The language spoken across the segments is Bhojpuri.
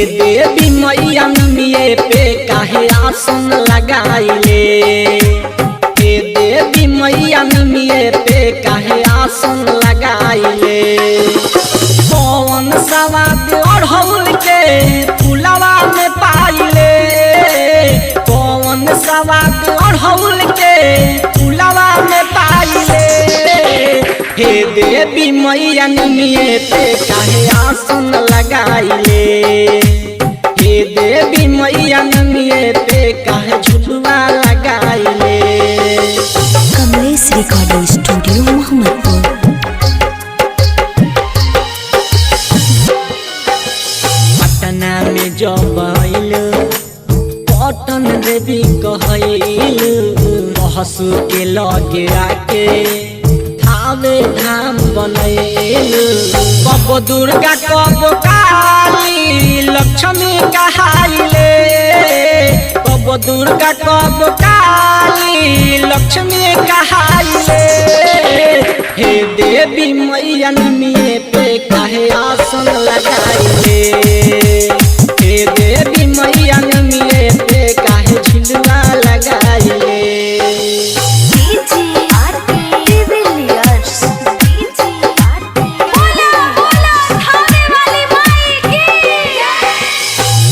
देवी मैया निमिये पे काहे आसन लगाइले। हे देवी मैया निमिये पे काहे आसन लगाइले। कौन सवाद अढ़ौल के फुलवा में पाइले। कौन सवाद अढ़ौल के फुलवा में पाइले। हे देवी मैया निमिये पे काहे आसन लगाइले। हे देवी मैया निमिये पे काहे झुलुआ लगाइले। Kamlesh recording studio Mohammadpur. पटना में जब आइल पटन देवी कहैल। रहसु के लगे आके थावे धाम बनैल। कब दुर्गा कब काली लक्ष्मी कहाइले। कब दुर्गा कब काली लक्ष्मी कहाइले। हे देवी मैया निमिये पे काहे आसन लगाइले। हे देवी मैया निमिये पे काहे झुलुआ लगाइले।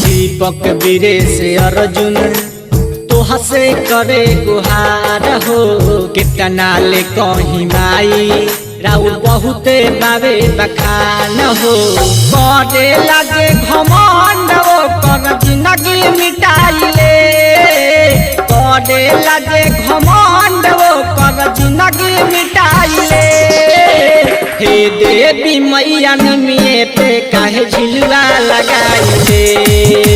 दीपक बीरे से अर्जुन तोहा से करे गुहार हो। कितना ले कहीं माई राउ बहुते बाबे बखान हो। करे लगे घमंड वो कर जिंदगी मिटाइले। करे लगे घमंड वो कर जिंदगी मिटाइले। हे देवी मैया निमिये पे काहे झुलुआ लगाइले।